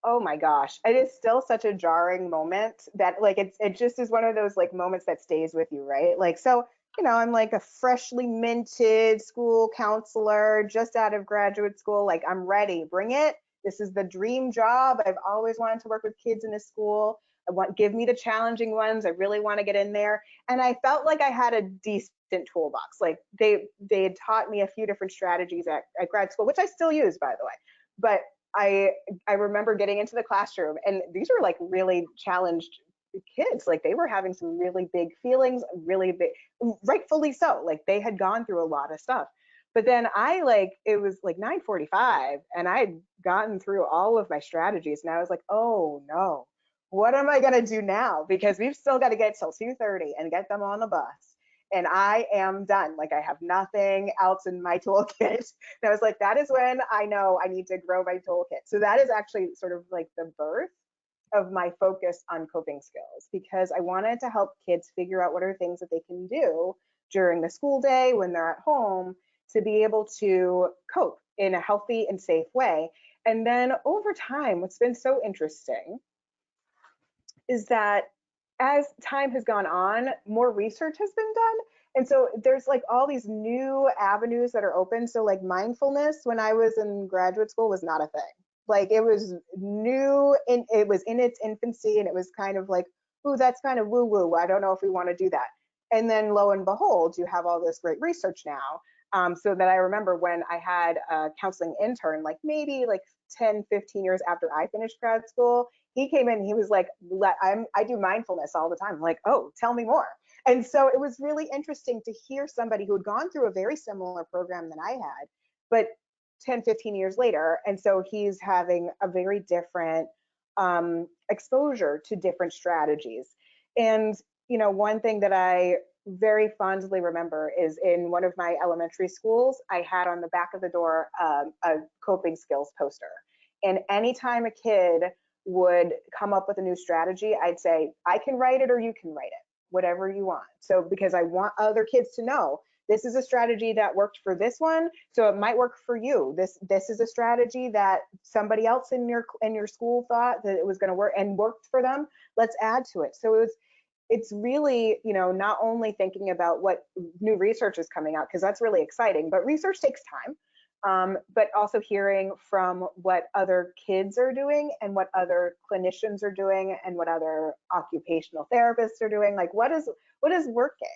Speaker 2: Oh my gosh, it is still such a jarring moment that like it just is one of those like moments that stays with you, right? Like, so, I'm like a freshly minted school counselor just out of graduate school. Like, I'm ready, bring it. This is the dream job. I've always wanted to work with kids in a school. Give me the challenging ones. I really want to get in there. And I felt like I had a decent toolbox. Like they had taught me a few different strategies at grad school, which I still use, by the way. But I remember getting into the classroom and these were like really challenged kids. Like they were having some really big feelings, really big, rightfully so. Like they had gone through a lot of stuff. But then it was like 9:45 and I had gotten through all of my strategies and I was like, oh no, what am I gonna do now? Because we've still got to get till 2:30 and get them on the bus. And I am done. Like I have nothing else in my toolkit. And I was like, that is when I know I need to grow my toolkit. So that is actually sort of like the birth of my focus on coping skills, because I wanted to help kids figure out what are things that they can do during the school day when they're at home to be able to cope in a healthy and safe way. And then over time, what's been so interesting is that as time has gone on, more research has been done. And so there's like all these new avenues that are open. So like mindfulness when I was in graduate school was not a thing. Like it was new and it was in its infancy and it was kind of like, ooh, that's kind of woo woo. I don't know if we want to do that. And then lo and behold, you have all this great research now. So that I remember when I had a counseling intern, like maybe like 10, 15 years after I finished grad school, he came in, he was like, I do mindfulness all the time. I'm like, oh, tell me more. And so it was really interesting to hear somebody who had gone through a very similar program than I had, but 10, 15 years later. And so he's having a very different exposure to different strategies. And, one thing that I very fondly remember is in one of my elementary schools, I had on the back of the door a coping skills poster. And anytime a kid would come up with a new strategy, I'd say, I can write it or you can write it, whatever you want. So because I want other kids to know this is a strategy that worked for this one, so it might work for you. This is a strategy that somebody else in your school thought that it was going to work and worked for them. Let's add to it. So it's really, not only thinking about what new research is coming out, because that's really exciting, but research takes time, but also hearing from what other kids are doing and what other clinicians are doing and what other occupational therapists are doing. Like what is working?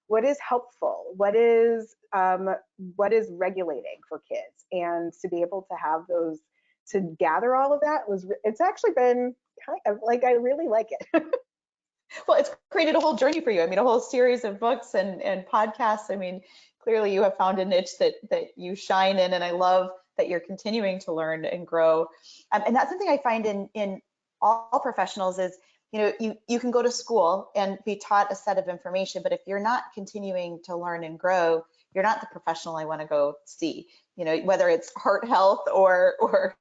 Speaker 2: What is helpful? What is regulating for kids? And to be able to have those, to gather all of that it's actually been kind of like, I really like it.
Speaker 1: Well, it's created a whole journey for you. I mean, a whole series of books and podcasts. I mean, clearly you have found a niche that you shine in, and I love that you're continuing to learn and grow. And that's something I find in all professionals is, you can go to school and be taught a set of information, but if you're not continuing to learn and grow, you're not the professional I want to go see. Whether it's heart health or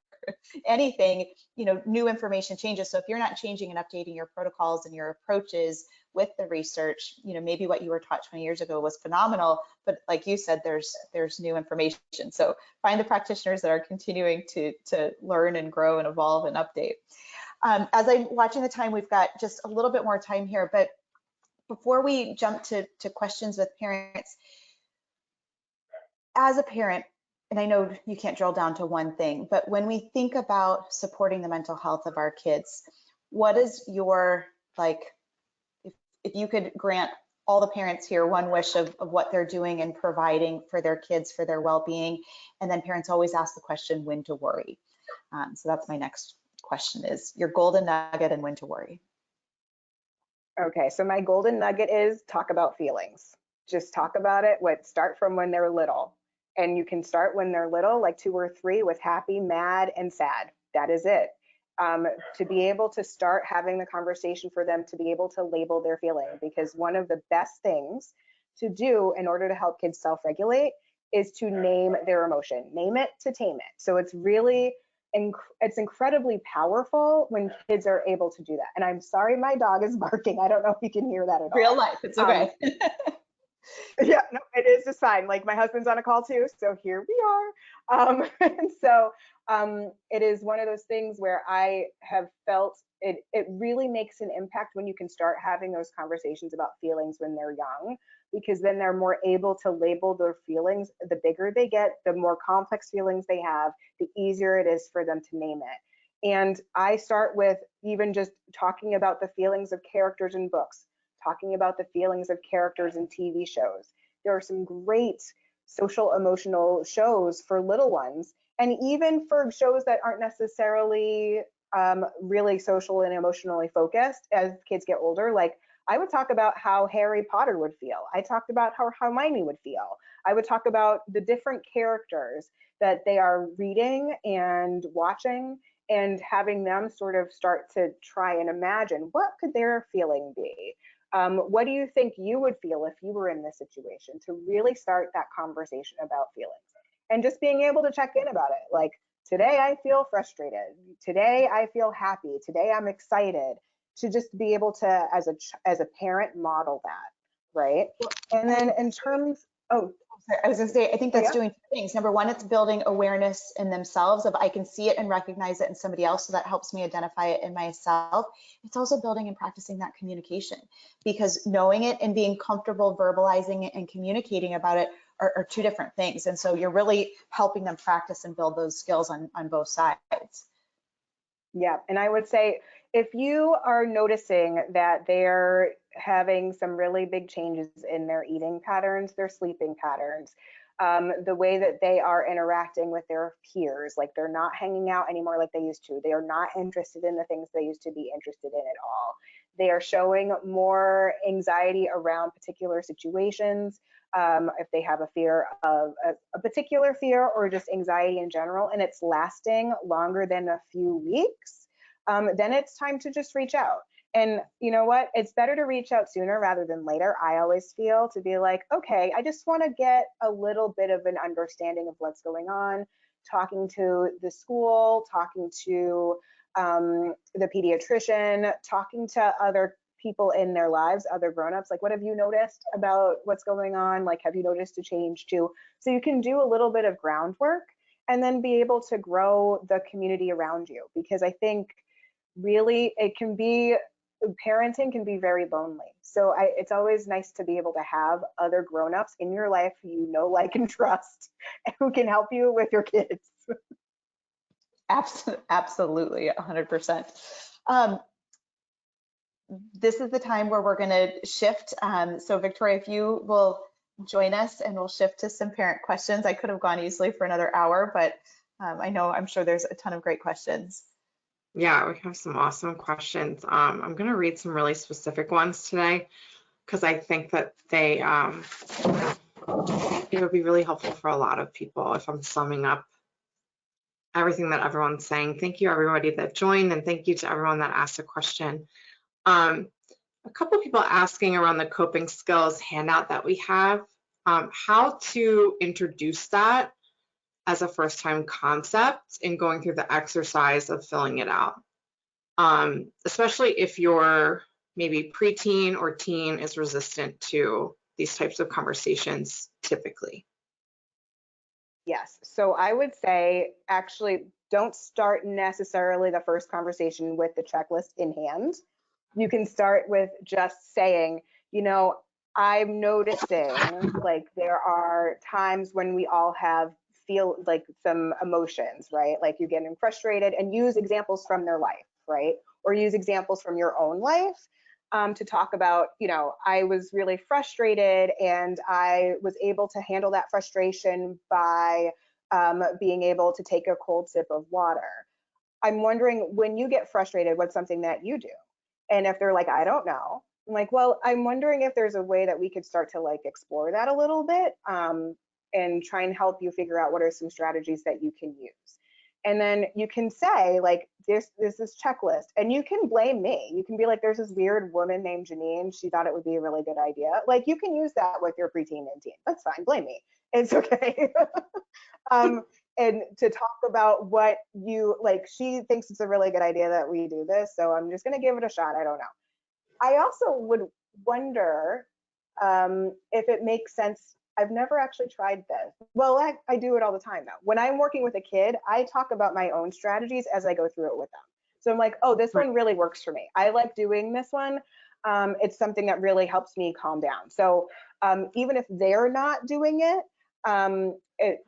Speaker 1: anything, new information changes. So if you're not changing and updating your protocols and your approaches with the research, maybe what you were taught 20 years ago was phenomenal, but like you said, there's new information. So find the practitioners that are continuing to learn and grow and evolve and update. As I'm watching the time, we've got just a little bit more time here, but before we jump to questions with parents, as a parent, and I know you can't drill down to one thing, but when we think about supporting the mental health of our kids, what is your, if you could grant all the parents here one wish of what they're doing and providing for their kids, for their well-being, and then parents always ask the question, when to worry. So that's my next question, is your golden nugget and when to worry.
Speaker 2: Okay, so my golden nugget is talk about feelings. Just talk about it. Start from when they're little. And you can start when they're little, like 2 or 3, with happy, mad, and sad. That is it. To be able to start having the conversation for them to be able to label their feeling, because one of the best things to do in order to help kids self-regulate is to name their emotion. Name it to tame it. So it's really it's incredibly powerful when kids are able to do that. And I'm sorry, my dog is barking. I don't know if you can hear that at all.
Speaker 1: Real life, it's okay.
Speaker 2: Yeah, no, it is just fine. Like, my husband's on a call too, so here we are. And so it is one of those things where I have felt it really makes an impact when you can start having those conversations about feelings when they're young, because then they're more able to label their feelings. The bigger they get, the more complex feelings they have, the easier it is for them to name it. And I start with even just talking about the feelings of characters in books, talking about the feelings of characters in TV shows. There are some great social emotional shows for little ones, and even for shows that aren't necessarily really social and emotionally focused as kids get older. Like, I would talk about how Harry Potter would feel. I talked about how Hermione would feel. I would talk about the different characters that they are reading and watching, and having them sort of start to try and imagine, what could their feeling be? What do you think you would feel if you were in this situation? To really start that conversation about feelings, and just being able to check in about it. Like, today I feel frustrated. Today I feel happy. Today I'm excited. To just be able to, as a parent, model that, right? And then in terms,
Speaker 1: I was going to say, I think that's doing 2 things. Number one, it's building awareness in themselves of, I can see it and recognize it in somebody else, so that helps me identify it in myself. It's also building and practicing that communication, because knowing it and being comfortable verbalizing it and communicating about it are 2 different things. And so you're really helping them practice and build those skills on both sides.
Speaker 2: Yeah, and I would say, if you are noticing that they're having some really big changes in their eating patterns, their sleeping patterns, the way that they are interacting with their peers, like they're not hanging out anymore like they used to. They are not interested in the things they used to be interested in at all. They are showing more anxiety around particular situations. If they have a fear of a particular fear, or just anxiety in general, and it's lasting longer than a few weeks, then it's time to just reach out. And you know what? It's better to reach out sooner rather than later, I always feel, to be like, okay, I just want to get a little bit of an understanding of what's going on, talking to the school, talking to the pediatrician, talking to other people in their lives, other grown-ups. Like, what have you noticed about what's going on? Like, have you noticed a change too? So you can do a little bit of groundwork and then be able to grow the community around you. Because I think really parenting can be very lonely. So it's always nice to be able to have other grown-ups in your life who you know, like, and trust, and who can help you with your kids.
Speaker 1: Absolutely, 100%. This is the time where we're going to shift. So Victoria, if you will join us, and we'll shift to some parent questions. I could have gone easily for another hour, but I'm sure there's a ton of great questions.
Speaker 3: Yeah, we have some awesome questions. I'm going to read some really specific ones today, because I think that it would be really helpful for a lot of people if I'm summing up everything that everyone's saying. Thank you, everybody that joined, and thank you to everyone that asked a question. A couple of people asking around the coping skills handout that we have, how to introduce that as a first-time concept and going through the exercise of filling it out. Especially if your maybe preteen or teen is resistant to these types of conversations typically.
Speaker 2: Yes, so I would say actually don't start necessarily the first conversation with the checklist in hand. You can start with just saying, you know, I'm noticing like there are times when we all feel like some emotions, right? Like you're getting frustrated, and use examples from their life, right? Or use examples from your own life to talk about, you know, I was really frustrated and I was able to handle that frustration by being able to take a cold sip of water. I'm wondering, when you get frustrated, what's something that you do? And if they're like, I don't know, I'm like, well, I'm wondering if there's a way that we could start to like explore that a little bit and try and help you figure out what are some strategies that you can use. And then you can say like, there's this checklist, and you can blame me. You can be like, there's this weird woman named Janine. She thought it would be a really good idea. Like you can use that with your preteen and teen. That's fine. Blame me. It's okay. And to talk about what you like, she thinks it's a really good idea that we do this, so I'm just going to give it a shot. I don't know. I also would wonder if it makes sense. I've never actually tried this. Well, I do it all the time though. When I'm working with a kid, I talk about my own strategies as I go through it with them. So I'm like, oh, this one really works for me. I like doing this one. It's something that really helps me calm down. So even if they're not doing it,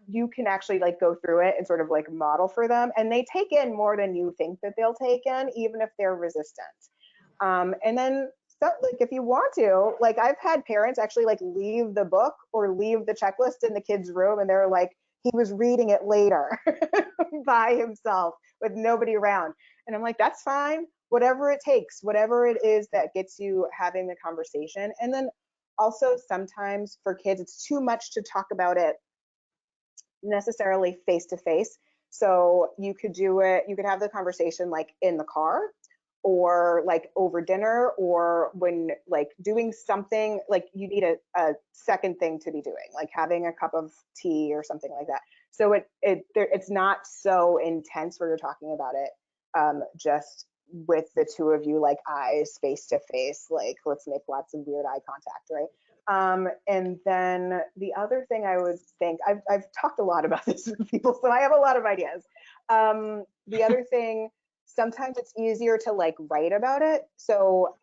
Speaker 2: you can actually like go through it and sort of like model for them, and they take in more than you think that they'll take in, even if they're resistant. And then so, like if you want to, like I've had parents actually like leave the book or leave the checklist in the kid's room, and they're like, he was reading it later by himself with nobody around. And I'm like, that's fine, whatever it takes, whatever it is that gets you having the conversation. And then also sometimes for kids, it's too much to talk about it necessarily face to face. So you could do it, you could have the conversation like in the car, or like over dinner, or when like doing something, like you need a second thing to be doing, like having a cup of tea or something like that. So it's not so intense where you're talking about it just with the two of you, like eyes face to face, like let's make lots of weird eye contact, right? And then the other thing I would think, I've talked a lot about this with people, so I have a lot of ideas. The other thing, sometimes it's easier to like write about it. So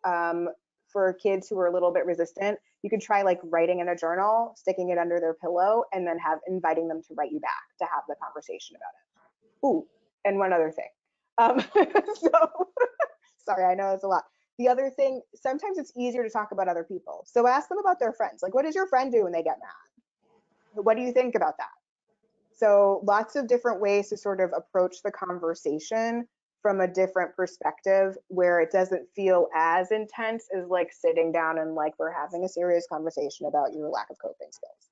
Speaker 2: for kids who are a little bit resistant, you can try like writing in a journal, sticking it under their pillow, and then inviting them to write you back to have the conversation about it. Ooh, and one other thing. So sorry, I know it's a lot. The other thing, sometimes it's easier to talk about other people. So ask them about their friends. Like, what does your friend do when they get mad? What do you think about that? So lots of different ways to sort of approach the conversation from a different perspective, where it doesn't feel as intense as like sitting down and like we're having a serious conversation about your lack of coping skills.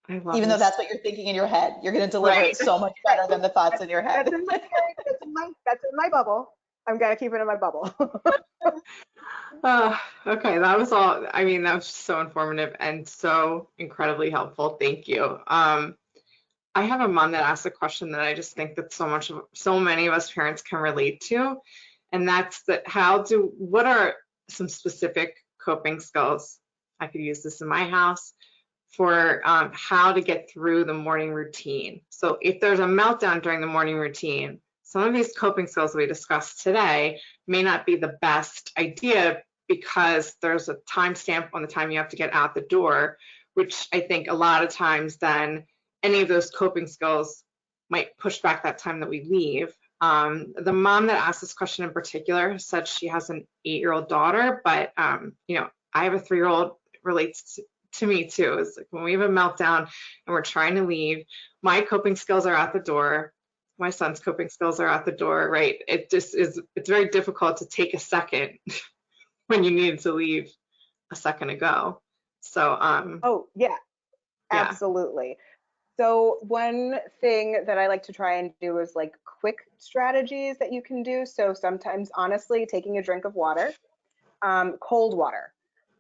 Speaker 1: Even though that's what you're thinking in your head, you're going to deliver it so much better than the thoughts in your head.
Speaker 2: That's in my bubble. I'm going to keep it in my bubble.
Speaker 3: Okay, that was all. I mean, that was so informative and so incredibly helpful. Thank you. I have a mom that asked a question that I just think that so many of us parents can relate to, and that's that what are some specific coping skills? I could use this in my house for how to get through the morning routine. So if there's a meltdown during the morning routine, some of these coping skills we discussed today may not be the best idea because there's a timestamp on the time you have to get out the door, which I think a lot of times then any of those coping skills might push back that time that we leave. The mom that asked this question in particular said she has an 8-year-old daughter, but you know, I have a 3-year-old, relates to me too. It's like when we have a meltdown and we're trying to leave, my coping skills are out the door. My son's coping skills are out the door, right? It just is, it's very difficult to take a second when you needed to leave a second ago. So,
Speaker 2: oh yeah, absolutely. So one thing that I like to try and do is like quick strategies that you can do. So sometimes, honestly, taking a drink of water, cold water,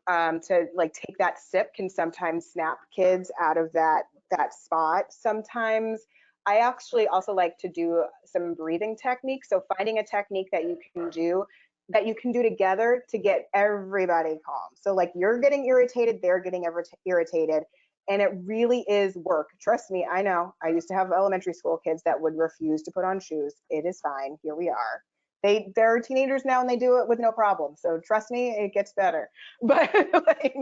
Speaker 2: to like take that sip can sometimes snap kids out of that that spot. Sometimes I actually also like to do some breathing techniques. So finding a technique that you can do together to get everybody calm. So like you're getting irritated, they're getting irritated, and it really is work. Trust me, I know. I used to have elementary school kids that would refuse to put on shoes. It is fine. Here we are. They're teenagers now and they do it with no problem. So trust me, it gets better. But like,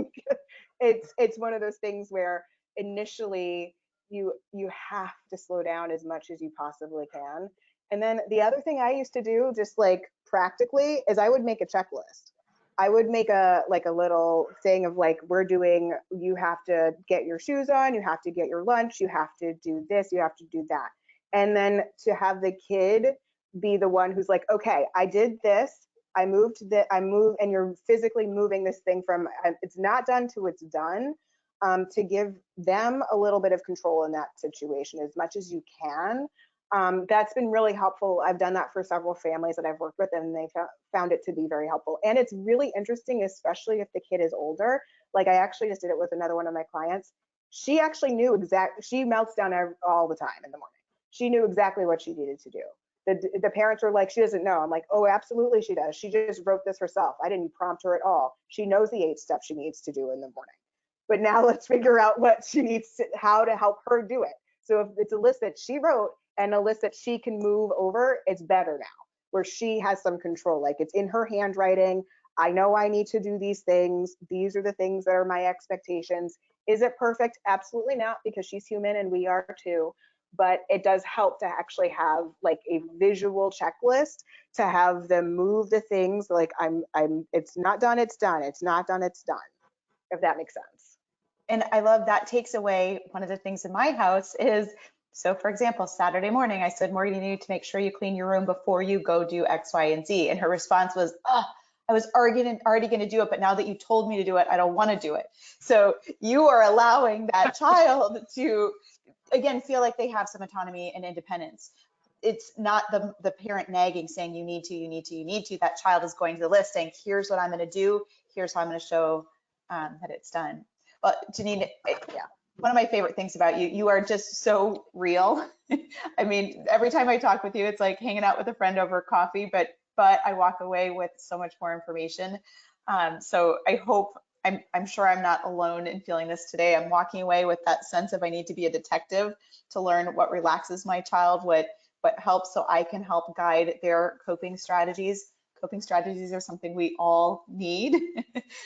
Speaker 2: it's one of those things where initially you have to slow down as much as you possibly can. And then the other thing I used to do, just like practically, is I would make a checklist. I would make a little thing of like, you have to get your shoes on, you have to get your lunch, you have to do this, you have to do that. And then to have the kid be the one who's like, okay, I did this, I moved, and you're physically moving this thing from it's not done to it's done, to give them a little bit of control in that situation as much as you can. That's been really helpful. I've done that for several families that I've worked with, and they found it to be very helpful. And it's really interesting, especially if the kid is older. Like I actually just did it with another one of my clients. She actually knew she melts down all the time in the morning. She knew exactly what she needed to do. The parents were like, she doesn't know. I'm like, oh, absolutely she does. She just wrote this herself. I didn't prompt her at all. She knows the 8 steps she needs to do in the morning. But now let's figure out what she needs how to help her do it. So if it's a list that she wrote and a list that she can move over, it's better now, where she has some control. Like it's in her handwriting. I know I need to do these things. These are the things that are my expectations. Is it perfect? Absolutely not, because she's human and we are too. But it does help to actually have like a visual checklist to have them move the things like it's not done, it's done. It's not done, it's done, if that makes sense.
Speaker 1: And I love that takes away one of the things in my house is, so for example, Saturday morning, I said, Morgan, you need to make sure you clean your room before you go do X, Y, and Z. And her response was, oh, I was already going to do it, but now that you told me to do it, I don't want to do it. So you are allowing that child to, again, feel like they have some autonomy and independence. It's not the parent nagging saying you need to, you need to, you need to. That child is going to the list saying, here's what I'm going to do. Here's how I'm going to show that it's done. Well, Janine, yeah, one of my favorite things about you, you are just so real. I mean, every time I talk with you, it's like hanging out with a friend over coffee, but I walk away with so much more information. So I hope, I'm sure I'm not alone in feeling this today. I'm walking away with that sense of I need to be a detective to learn what relaxes my child, what helps, so I can help guide their coping strategies. Coping strategies are something we all need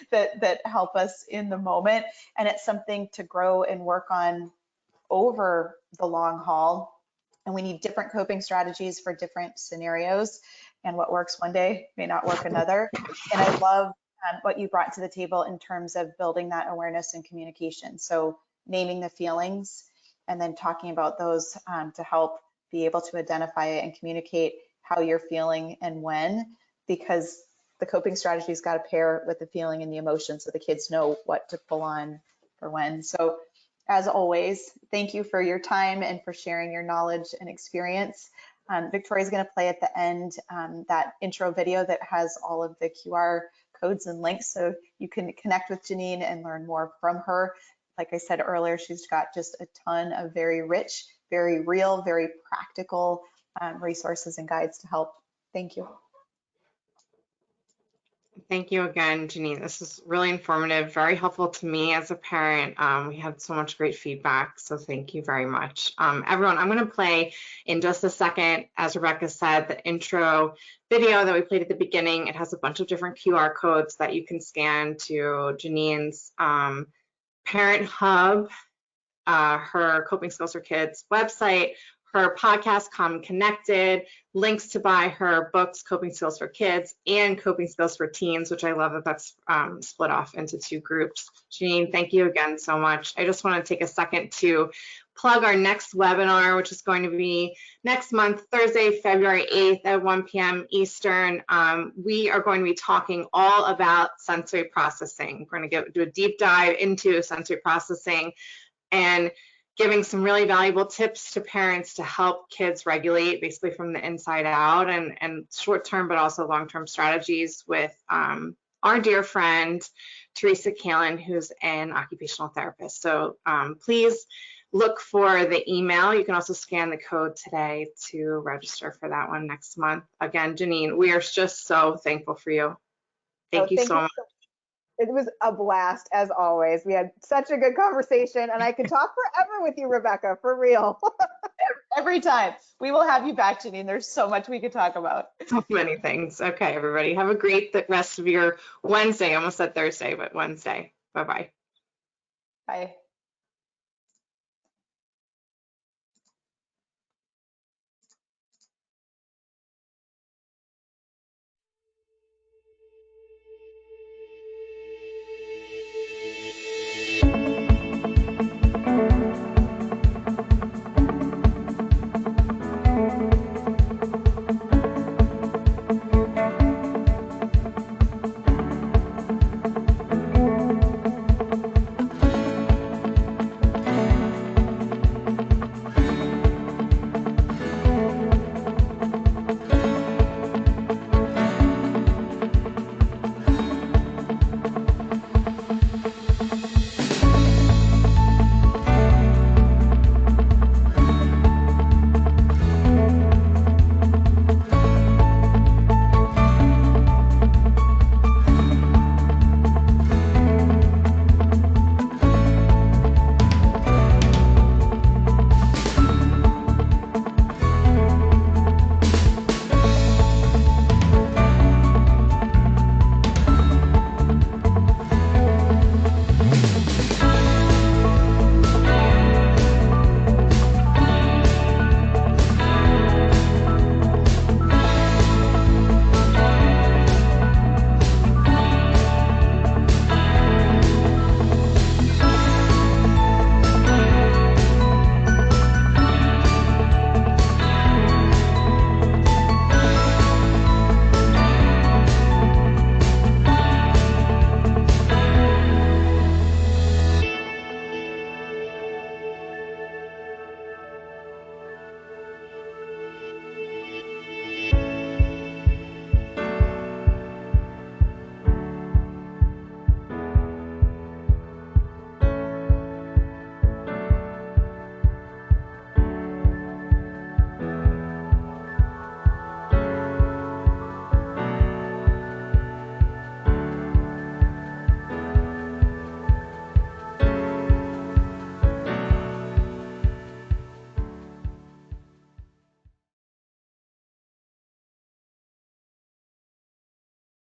Speaker 1: that help us in the moment. And it's something to grow and work on over the long haul. And we need different coping strategies for different scenarios. And what works one day may not work another. And I love what you brought to the table in terms of building that awareness and communication. So naming the feelings and then talking about those to help be able to identify it and communicate how you're feeling and when, because the coping strategy's got to pair with the feeling and the emotion so the kids know what to pull on for when. So as always, thank you for your time and for sharing your knowledge and experience. Victoria's going to play at the end that intro video that has all of the QR codes and links so you can connect with Janine and learn more from her. Like I said earlier, she's got just a ton of very rich, very real, very practical resources and guides to help. Thank you.
Speaker 3: Thank you again, Janine. This is really informative, very helpful to me as a parent. We had so much great feedback, so thank you very much. Everyone, I'm going to play in just a second, as Rebecca said, the intro video that we played at the beginning. It has a bunch of different QR codes that you can scan to Janine's Parent Hub, her Coping Skills for Kids website, her podcast, Calm Connected, links to buy her books, Coping Skills for Kids and Coping Skills for Teens, which I love that that's split off into 2 groups. Janine, thank you again so much. I just want to take a second to plug our next webinar, which is going to be next month, Thursday, February 8th at 1 p.m. Eastern. We are going to be talking all about sensory processing. We're going to do a deep dive into sensory processing and giving some really valuable tips to parents to help kids regulate basically from the inside out, and short-term but also long-term strategies with our dear friend, Teresa Kalin, who's an occupational therapist. So please look for the email. You can also scan the code today to register for that one next month. Again, Janine, we are just so thankful for you. Thank you so much.
Speaker 2: It was a blast, as always. We had such a good conversation, and I could talk forever with you, Rebecca, for real.
Speaker 1: Every time. We will have you back, Janine. There's so much we could talk about.
Speaker 3: So many things. Okay, everybody. Have a great rest of your Wednesday. I almost said Thursday, but Wednesday. Bye-bye.
Speaker 1: Bye.